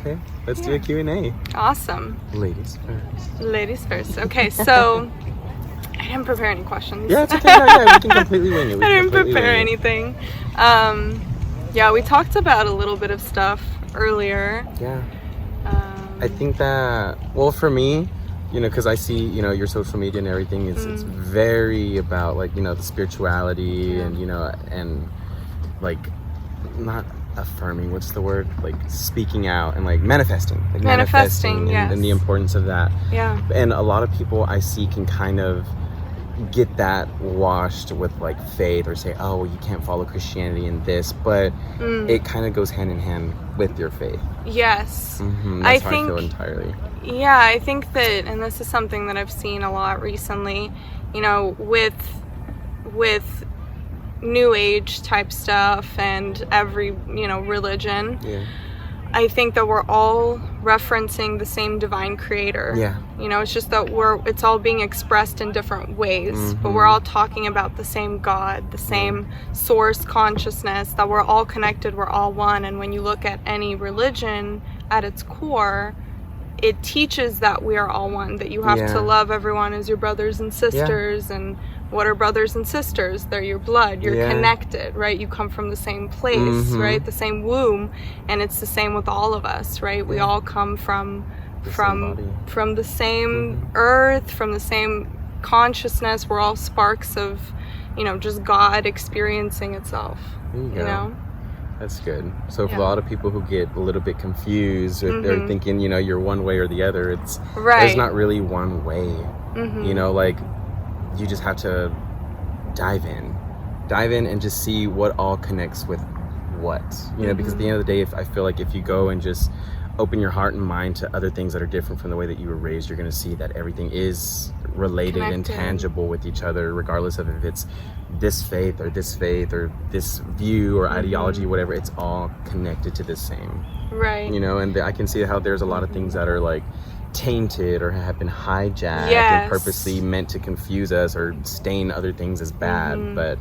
Okay, let's do a Q&A. Awesome. Ladies first. Ladies first. Okay, so I didn't prepare any questions. Yeah, it's okay. No, yeah, we can completely wing it. I didn't prepare anything. Yeah, we talked about a little bit of stuff earlier. Yeah. I think that, well, for me, you know, because I see, you know, your social media and everything, it's very about, like, you know, the spirituality and, you know, and, like, not affirming, what's the word? Like, speaking out and, like, manifesting. Like, manifesting yes. and the importance of that. Yeah. And a lot of people I see can kind of get that washed with, like, faith, or say, oh, well, you can't follow Christianity in this, but it kind of goes hand in hand with your faith. Yes. That's how I feel entirely. Yeah, I think that, and this is something that I've seen a lot recently, you know, with new age type stuff and every, you know, religion. Yeah. I think that we're all referencing the same divine creator. Yeah. You know, it's just that it's all being expressed in different ways, but we're all talking about the same God, the same source consciousness, that we're all connected, we're all one. And when you look at any religion at its core, it teaches that we are all one, that you have to love everyone as your brothers and sisters. And what are brothers and sisters? They're your blood. You're connected, right? You come from the same place, right? The same womb. And it's the same with all of us, right? We all come from the same earth, from the same consciousness. We're all sparks of, you know, just God experiencing itself. There you go. You know? That's good. So for a lot of people who get a little bit confused, or they're thinking, you know, you're one way or the other, there's not really one way. You know, like, you just have to dive in and just see what all connects with what, you know, because at the end of the day, I feel like if you go and just open your heart and mind to other things that are different from the way that you were raised, you're going to see that everything is related and tangible with each other, regardless of if it's this faith or this view or ideology, whatever. It's all connected to the same, right? You know, and I can see how there's a lot of things that are, like, tainted or have been hijacked and purposely meant to confuse us or stain other things as bad, but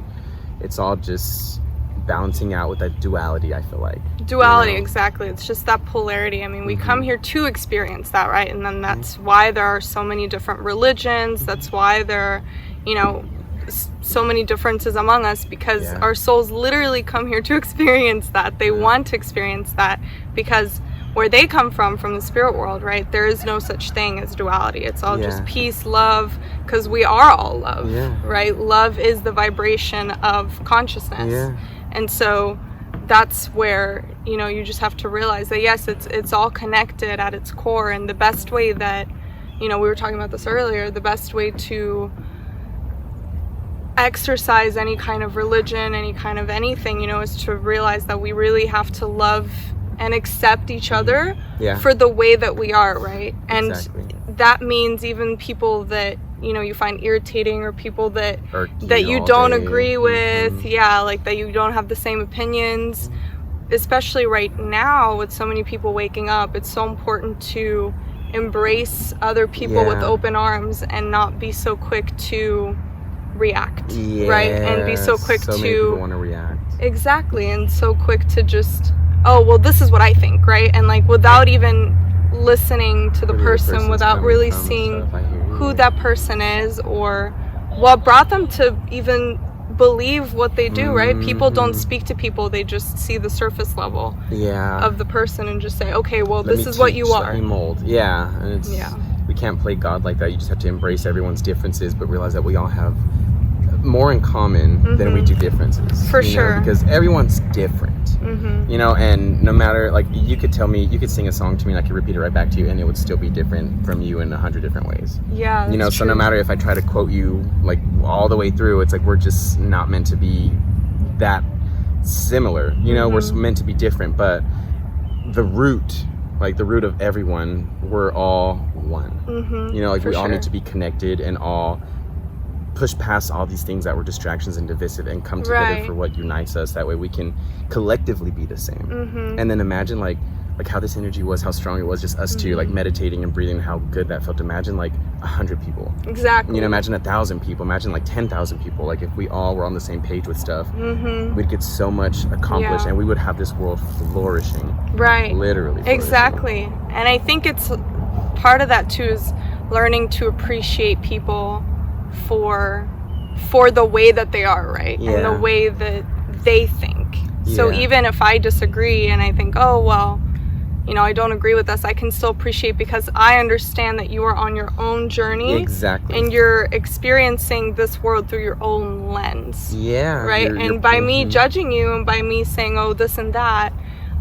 it's all just balancing out with that duality. I feel like duality, exactly. It's just that polarity. I mean, we come here to experience that, right? And then that's why there are so many different religions. That's why there are, you know, so many differences among us, because our souls literally come here to experience that. They want to experience that, because where they come from the spirit world, right, there is no such thing as duality. It's all just peace, love, because we are all love, right? Love is the vibration of consciousness. And so that's where, you know, you just have to realize that, yes, it's all connected at its core. And the best way that, you know, we were talking about this earlier, the best way to exercise any kind of religion, any kind of anything, you know, is to realize that we really have to love and accept each other for the way that we are, right? And that means even people that, you know, you find irritating, or people that you don't agree with, like that you don't have the same opinions, especially right now with so many people waking up. It's so important to embrace other people with open arms and not be so quick to react, right? And be so quick so many people want to react. Exactly. And so quick to just, oh, well, this is what I think, right? And, like, without even listening to the person, without really seeing who that person is or what brought them to even believe what they do, right? People don't speak to people, they just see the surface level of the person and just say, okay, well, this is what you are. Let me mold. And it's, we can't play God like that. You just have to embrace everyone's differences, but realize that we all have more in common than we do differences. For sure. Because everyone's different. You know, and no matter, like, you could sing a song to me and I could repeat it right back to you and it would still be different from you in 100 different ways. You know, so no matter if I try to quote you, like, all the way through, it's like we're just not meant to be that similar. You know, we're meant to be different, but the root of everyone, we're all one. You know, like, we all need to be connected and all push past all these things that were distractions and divisive and come together for what unites us. That way we can collectively be the same. And then imagine, like, like how this energy was, how strong it was, just us two, like meditating and breathing, how good that felt. Imagine like 100 people. Exactly. You know, imagine 1,000 people. Imagine like 10,000 people. Like if we all were on the same page with stuff, we'd get so much accomplished, and we would have this world flourishing. Right. Literally. Flourishing. Exactly. And I think it's part of that too is learning to appreciate people for the way that they are, right? And the way that they think. So even if I disagree and I think, oh, well, you know, I don't agree with this, I can still appreciate because I understand that you are on your own journey. Exactly. And you're experiencing this world through your own lens. Yeah. Right? And by me judging you and by me saying, oh, this and that,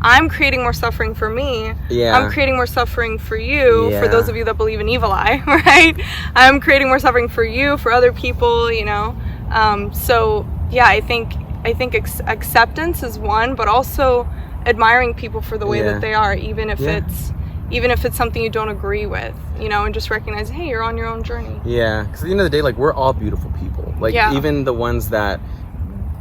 I'm creating more suffering for me. Yeah. I'm creating more suffering for you, for those of you that believe in evil eye, right? I'm creating more suffering for you, for other people, you know? So, yeah, I think acceptance is one, but also admiring people for the way that they are, even if it's something you don't agree with, you know, and just recognize, hey, you're on your own journey. Yeah, because at the end of the day, like, we're all beautiful people. Like, even the ones that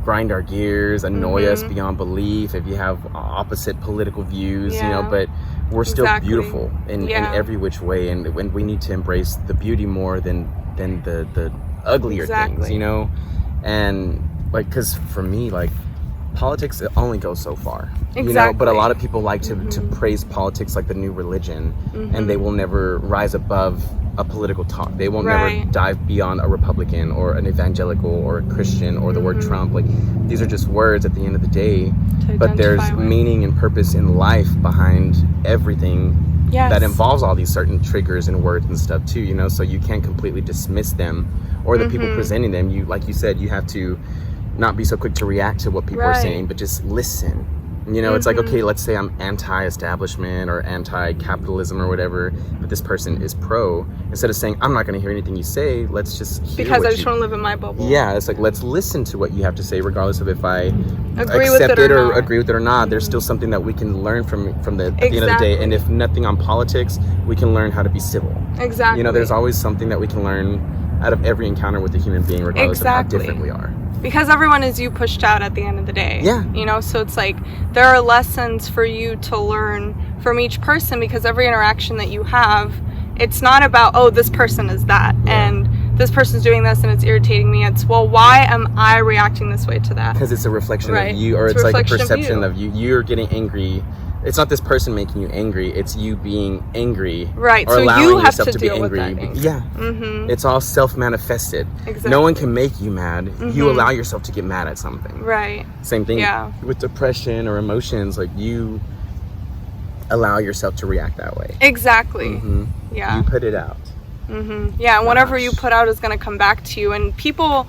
grind our gears, annoy us beyond belief, if you have opposite political views, you know, but we're still beautiful in every which way, and we need to embrace the beauty more than the uglier things, you know? And like, because for me, like, politics, it only goes so far, you know, but a lot of people like to praise politics like the new religion, and they will never rise above a political talk. They will never dive beyond a Republican or an evangelical or a Christian or the word Trump. Like, these are just words at the end of the day, but there's meaning and purpose in life behind everything that involves all these certain triggers and words and stuff too, you know, so you can't completely dismiss them or the people presenting them. You, like you said, you have to not be so quick to react to what people are saying, but just listen. You know, it's like, okay, let's say I'm anti-establishment or anti-capitalism or whatever, but this person is pro. Instead of saying, I'm not going to hear anything you say, let's just hear because I just want to live in my bubble. Yeah, it's like, let's listen to what you have to say, regardless of if I accept it or agree with it or not. There's still something that we can learn from at the end of the day. And if nothing on politics, we can learn how to be civil. Exactly. You know, there's always something that we can learn out of every encounter with a human being, regardless of how different we are. Because everyone is you pushed out at the end of the day. Yeah. You know, so it's like there are lessons for you to learn from each person, because every interaction that you have, it's not about, oh, this person is that and this person's doing this and it's irritating me. It's, well, why am I reacting this way to that? Because it's a reflection of you, or it's like a perception of you. You're getting angry. It's not this person making you angry, it's you being angry. Right, or so you have to deal with that anger. Yeah. It's all self-manifested. Exactly. No one can make you mad. You allow yourself to get mad at something. Right. Same thing with depression or emotions, like you allow yourself to react that way. Exactly. Yeah. You put it out. Yeah, and whatever you put out is going to come back to you, and people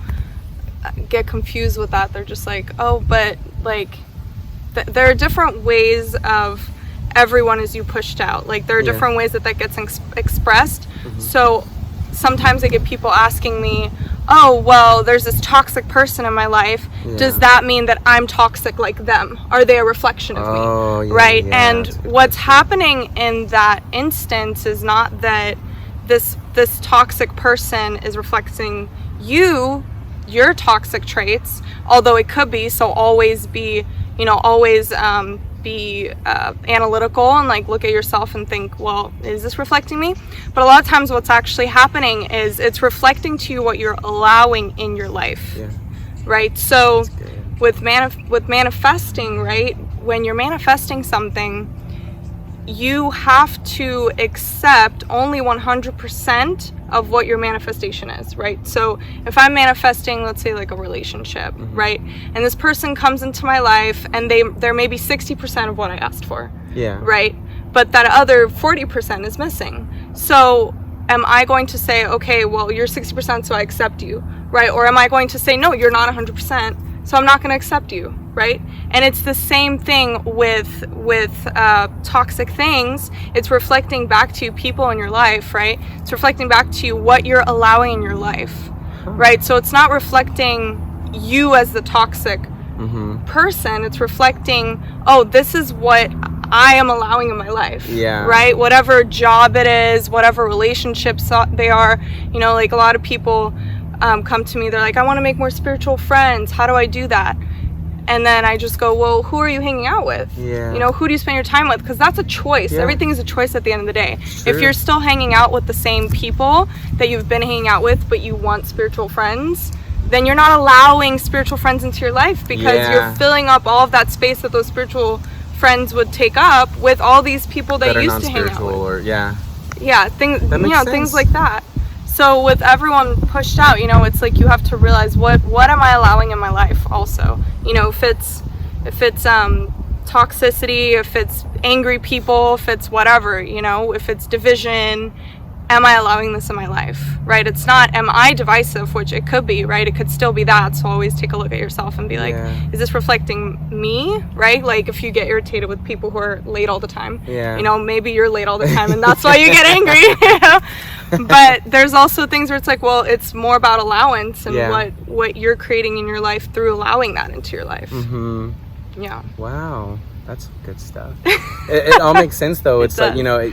get confused with that. They're just like, oh, but like, there are different ways of everyone is you pushed out. Like, there are different ways that gets expressed. So sometimes I get people asking me, oh, well, there's this toxic person in my life. Does that mean that I'm toxic like them? Are they a reflection of me? Right? And what's happening in that instance is not that this toxic person is reflecting your toxic traits, although it could be. So always be analytical and like look at yourself and think, well, is this reflecting me? But a lot of times what's actually happening is it's reflecting to you what you're allowing in your life. Right? So with manifesting, right, when you're manifesting something, you have to accept only 100% of what your manifestation is, right? So if I'm manifesting, let's say like a relationship, right? And this person comes into my life and they're maybe 60% of what I asked for. Yeah. Right? But that other 40% is missing. So am I going to say, okay, well, you're 60%, so I accept you, right? Or am I going to say, no, you're not 100%, so I'm not going to accept you, right? And it's the same thing with toxic things. It's reflecting back to you, people in your life, right? It's reflecting back to you what you're allowing in your life, right? So it's not reflecting you as the toxic person. It's reflecting, oh, this is what I am allowing in my life, right? Whatever job it is, whatever relationships they are, you know, like a lot of people come to me, they're like, I want to make more spiritual friends. How do I do that? And then I just go, well, who are you hanging out with? Yeah. You know, who do you spend your time with? Because that's a choice. Yeah. Everything is a choice at the end of the day. Sure. If you're still hanging out with the same people that you've been hanging out with, but you want spiritual friends, then you're not allowing spiritual friends into your life, because you're filling up all of that space that those spiritual friends would take up with all these people that you used to hang out with. Or, yeah, things, you know, things like that. So with everyone pushed out, you know, it's like you have to realize what am I allowing in my life also. You know, if it's toxicity, if it's angry people, if it's whatever, you know, if it's division, am I allowing this in my life, right? It's not, am I divisive, which it could be, right? It could still be that. So always take a look at yourself and be like, is this reflecting me, right? Like if you get irritated with people who are late all the time, you know, maybe you're late all the time and that's why you get angry, you know? But there's also things where it's like, well, it's more about allowance and what you're creating in your life through allowing that into your life. Yeah. Wow, that's good stuff. It all makes sense though. It's like, you know,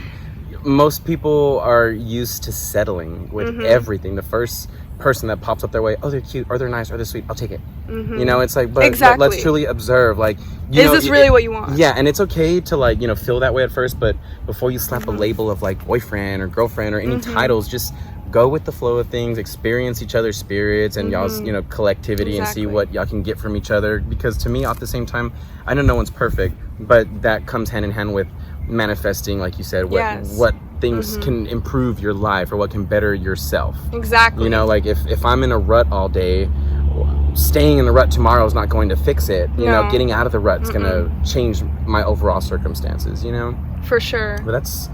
most people are used to settling with everything. The first person that pops up their way, oh, they're cute, or they're nice, or they're sweet, I'll take it. You know, it's like, but let's truly observe, like, is this really what you want? Yeah, and it's okay to, like, you know, feel that way at first, but before you slap a label of like boyfriend or girlfriend or any titles, just go with the flow of things, experience each other's spirits and y'all's, you know, collectivity and see what y'all can get from each other. Because to me, at the same time, I know no one's perfect, but that comes hand in hand with manifesting, like you said, what things can improve your life or what can better yourself. Exactly. You know, like if I'm in a rut all day, staying in the rut tomorrow is not going to fix it. You know, getting out of the rut is going to change my overall circumstances, you know? For sure. But that's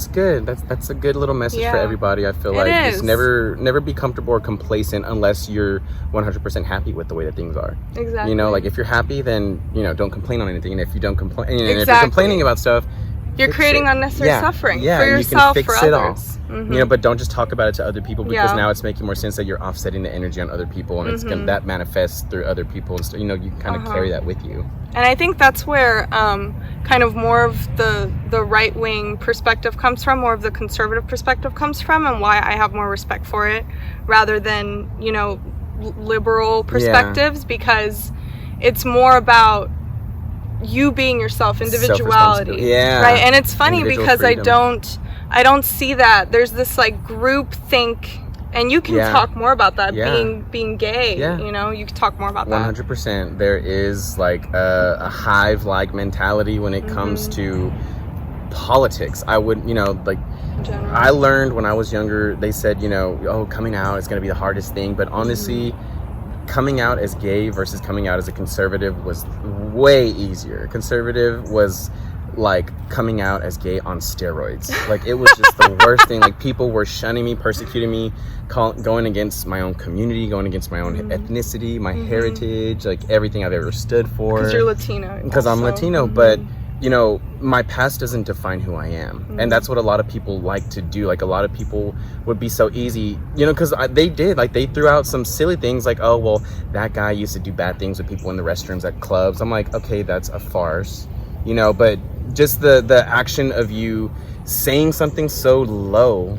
good. That's a good little message for everybody. I feel like just never be comfortable or complacent unless you're 100% happy with the way that things are. Exactly. You know, like if you're happy, then, you know, don't complain on anything. And if you don't complain, and if you're complaining about stuff, you're creating unnecessary suffering for yourself, you can fix for it others. all. You know, but don't just talk about it to other people, because now it's making more sense that you're offsetting the energy on other people, and it's gonna, that manifests through other people, and you know, you kind of carry that with you. And I think that's where kind of more of the right-wing perspective comes from, more of the conservative perspective comes from, and why I have more respect for it rather than, you know, liberal perspectives, because it's more about you being yourself, individuality, right? And it's funny because freedom. I don't see that. There's this like group think, and you can talk more about that, being gay, you know, you can talk more about that. 100%. There is like a hive-like mentality when it comes to politics. I would, you know, like, I learned when I was younger, they said, you know, oh, coming out is going to be the hardest thing, but honestly, coming out as gay versus coming out as a conservative was way easier. Conservative was like coming out as gay on steroids. Like, it was just the worst thing. Like, people were shunning me, persecuting me, going against my own community, going against my own ethnicity, my heritage, like everything I've ever stood for. Because you're Latino. Because I'm Latino, but you know, my past doesn't define who I am. And that's what a lot of people like to do. Like, a lot of people would be so easy, you know, because they threw out some silly things like, oh, well, that guy used to do bad things with people in the restrooms at clubs. I'm like, okay, that's a farce, you know, but just the action of you saying something so low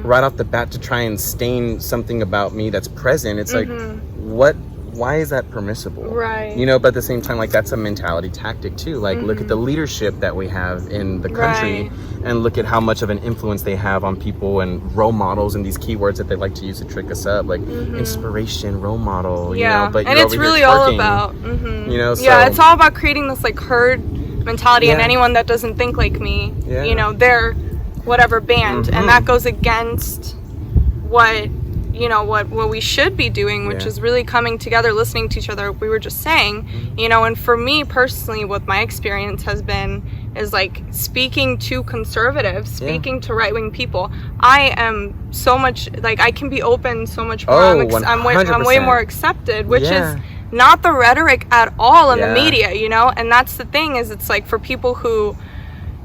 right off the bat to try and stain something about me that's present, it's like, why is that permissible? Right. You know, but at the same time, like, that's a mentality tactic too. Like, look at the leadership that we have in the country, and look at how much of an influence they have on people, and role models, and these keywords that they like to use to trick us up, like inspiration, role model, you know, but and it's really all about, you know, so, it's all about creating this like herd mentality, and anyone that doesn't think like me, you know, they're whatever band, and that goes against what, you know, what we should be doing, which is really coming together, listening to each other. We were just saying, you know, and for me personally, what my experience has been is like speaking to conservatives, speaking to right-wing people. I am so much, like, I can be open so much more. I'm way more accepted, which is not the rhetoric at all in the media, you know. And that's the thing, is it's like, for people who,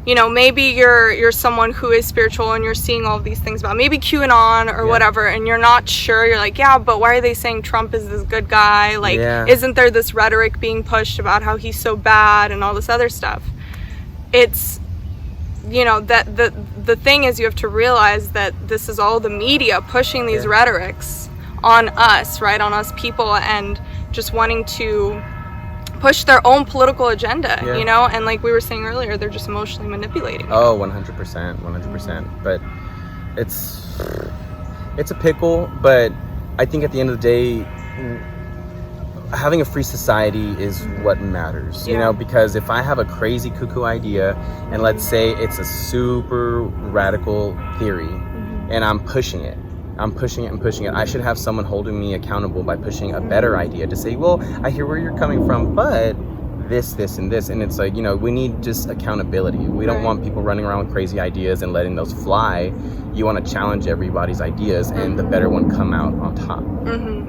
you know, maybe you're someone who is spiritual and you're seeing all of these things about maybe QAnon or whatever, and you're not sure, you're like, but why are they saying Trump is this good guy? Like, isn't there this rhetoric being pushed about how he's so bad and all this other stuff? It's, you know, that the thing is, you have to realize that this is all the media pushing these rhetorics on us, right, on us people, and just wanting to push their own political agenda, you know, and like we were saying earlier, they're just emotionally manipulating. Oh, 100%. But it's a pickle, but I think at the end of the day, having a free society is what matters, you know, because if I have a crazy cuckoo idea, and let's say it's a super radical theory, and I'm pushing it, I should have someone holding me accountable by pushing a better idea to say, well, I hear where you're coming from, but this, and this. And it's like, you know, we need just accountability. We don't want people running around with crazy ideas and letting those fly. You want to challenge everybody's ideas and the better one come out on top.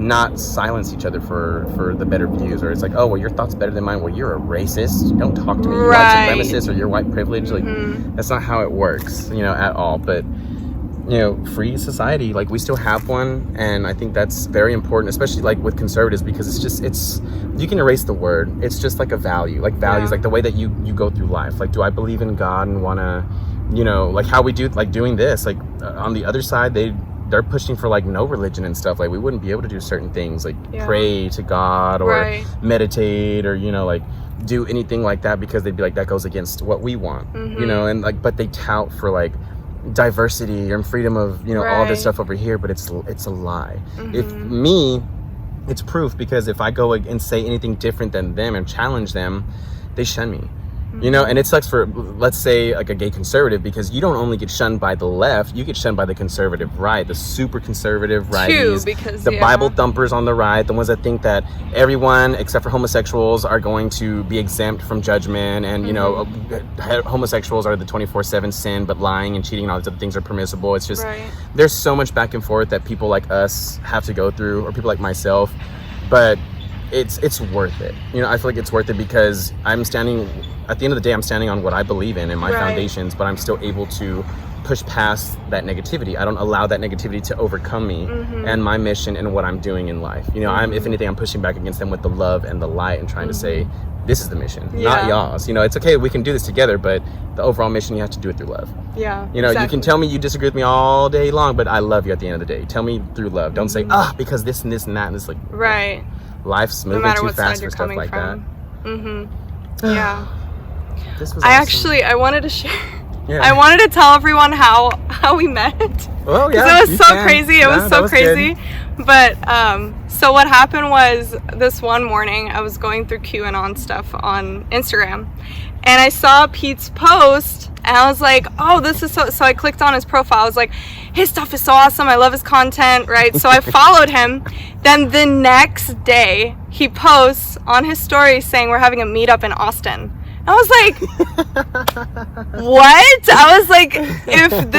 Not silence each other for the better views. Or it's like, oh, well, your thought's better than mine. Well, you're a racist. Don't talk to me. You're white supremacist or you're white privilege. Like, that's not how it works, you know, at all. But you know, free society, like we still have one, and I think that's very important, especially like with conservatives, because it's you can erase the word. It's just like a value, like values, like the way that you go through life. Like, do I believe in God and want to, you know, like how we do, like doing this, like on the other side, they're pushing for like no religion and stuff. Like we wouldn't be able to do certain things, like pray to God or meditate or, you know, like do anything like that, because they'd be like, that goes against what we want, you know. And like, but they tout for like diversity and freedom of, you know, all this stuff over here, but it's a lie. If me, it's proof, because if I go and say anything different than them and challenge them, they shun me. You know, and it sucks for, let's say, like a gay conservative, because you don't only get shunned by the left, you get shunned by the conservative right, the super conservative righties, because the Bible thumpers on the right, the ones that think that everyone except for homosexuals are going to be exempt from judgment, and you know, homosexuals are the 24/7 sin, but lying and cheating and all these other things are permissible. It's just there's so much back and forth that people like us have to go through, or people like myself, but it's worth it. You know, I feel like it's worth it because I'm standing, at the end of the day, I'm standing on what I believe in and my foundations, but I'm still able to push past that negativity. I don't allow that negativity to overcome me and my mission and what I'm doing in life. You know, if anything, I'm pushing back against them with the love and the light and trying to say, this is the mission, not y'all's. You know, it's okay, we can do this together, but the overall mission, you have to do it through love. You know, you can tell me you disagree with me all day long, but I love you at the end of the day. Tell me through love. Don't say, because this and this and that, and it's like, life's moving too fast for stuff like that. This was awesome. I wanted to share. I wanted to tell everyone how we met. Oh yeah, it was so crazy. It was so crazy. Good. But so what happened was, this one morning I was going through QAnon stuff on Instagram, and I saw Pete's post, and I was like, oh, this is so I clicked on his profile. I was like, his stuff is so awesome, I love his content, right? So I followed him. Then the next day he posts on his story saying we're having a meetup in Austin. I was like, what? I was like, if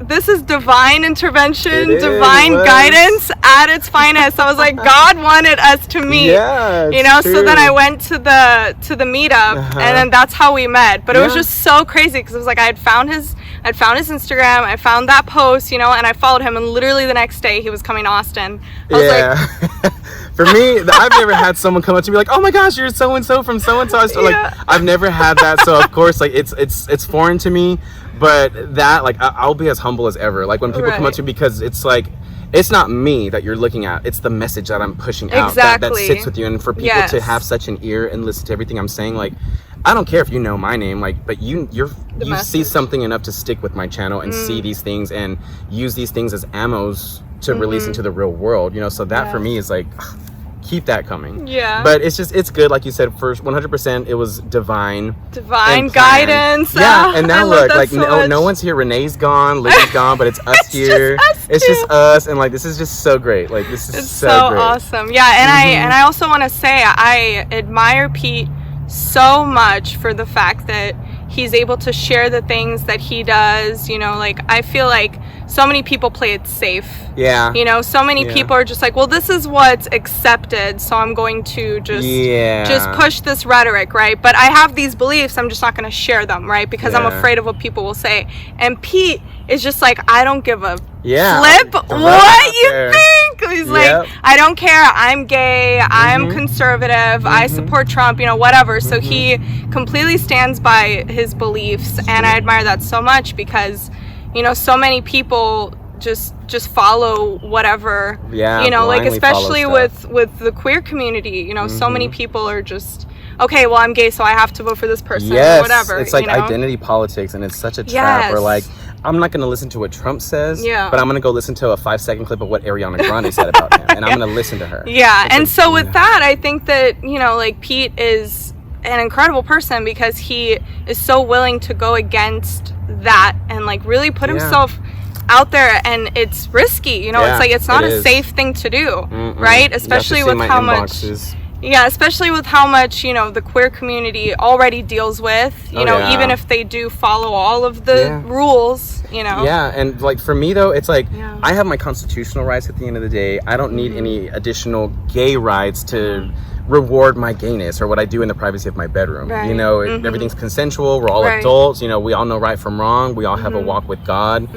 this is divine intervention, divine guidance at its finest. I was like, God wanted us to meet. You know, true. So then I went to the meetup, and then that's how we met. But it was just so crazy, because it was like I had found his Instagram, I found that post, you know, and I followed him, and literally the next day he was coming to Austin. I was like, for me, I've never had someone come up to me like, oh my gosh, you're so and so from so and so. So like, I've never had that, so of course, like it's foreign to me. But that, like, I'll be as humble as ever. Like when people come up to me, because it's like, it's not me that you're looking at, it's the message that I'm pushing out that sits with you. And for people to have such an ear and listen to everything I'm saying, like, I don't care if you know my name, like, but you see something enough to stick with my channel and see these things and use these things as ammos to release into the real world, you know. So that for me is like, keep that coming. But it's good, like you said, first 100% it was divine guidance. And now look, like, no one's here. Renee's gone, Lily's gone, but it's us here. It's just us, and like, this is just so great. Like, this is so great. Awesome. And I also want to say, I admire Pete so much for the fact that he's able to share the things that he does. You know, like, I feel like so many people play it safe. You know, so many people are just like, well, this is what's accepted, so I'm going to just push this rhetoric, right? But I have these beliefs, I'm just not going to share them, right? Because I'm afraid of what people will say. And Pete is just like, I don't give a flip what you think. He's like, I don't care, I'm gay, I'm conservative, I support Trump, you know, whatever. So he completely stands by his beliefs, and I admire that so much, because, you know, so many people just follow whatever, you know, like especially with the queer community, you know, so many people are just, okay, well, I'm gay, so I have to vote for this person or whatever. It's like, you know? identity politics, and it's such a trap where, like, I'm not going to listen to what Trump says, but I'm going to go listen to a 5-second clip of what Ariana Grande said about him, and I'm going to listen to her. So with that, I think that, you know, like, Pete is an incredible person because he is so willing to go against that and, like, really put himself out there, and it's risky, you know. It's like, it's not a safe thing to do, right? Especially with how much especially with how much, you know, the queer community already deals with, you know, even if they do follow all of the rules, you know. And like, for me though, it's like, I have my constitutional rights at the end of the day. I don't need any additional gay rights to reward my gayness or what I do in the privacy of my bedroom. You know, everything's consensual. We're all adults. You know, we all know right from wrong. We all have a walk with God.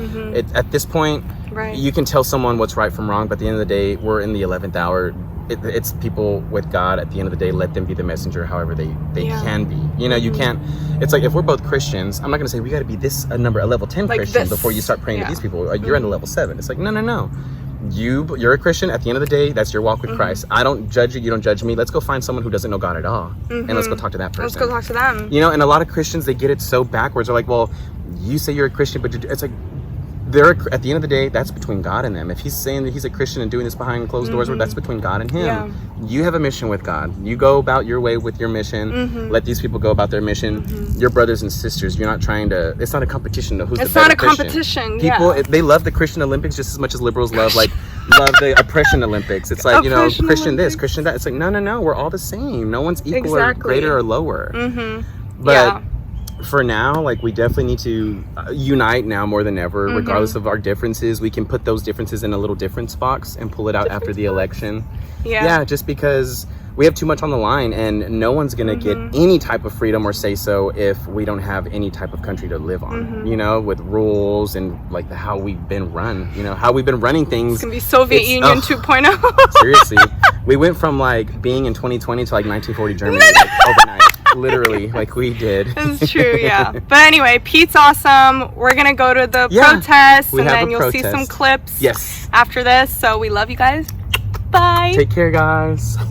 At this point, you can tell someone what's right from wrong, but at the end of the day, we're in the 11th hour. It's people with God. At the end of the day, let them be the messenger however they can be. You know, you can't, it's like, if we're both Christians, I'm not going to say we got to be a level 10 like Christian before you start praying to these people. You're in a level 7. It's like, no. You're a Christian. At the end of the day, that's your walk with Christ. I don't judge you. You don't judge me. Let's go find someone who doesn't know God at all, and let's go talk to that person. Let's go talk to them. You know, and a lot of Christians, they get it so backwards. They're like, well, you say you're a Christian, but it's like, at the end of the day, that's between God and them. If he's saying that he's a Christian and doing this behind closed doors, that's between God and him. You have a mission with God. You go about your way with your mission. Let these people go about their mission. Your brothers and sisters. You're not trying to, it's not a competition though. Who's the better Christian? It's not a competition. People, they love the Christian Olympics just as much as liberals love the oppression Olympics. It's like, you know, Christian this, Christian that. It's like, no, we're all the same. No one's equal or greater or lower. But for now, like, we definitely need to unite now more than ever, regardless of our differences. We can put those differences in a little difference box and pull it out after the election. Just because we have too much on the line, and no one's gonna get any type of freedom or say so if we don't have any type of country to live on, you know, with rules and like how we've been run, you know, how we've been running things. It's gonna be Soviet Union 2.0. Seriously, we went from like being in 2020 to like 1940 Germany like, overnight. Literally, like we did. It's true, But anyway, Pete's awesome. We're gonna go to the protest, and then you'll see some clips after this. So we love you guys. Bye. Take care, guys.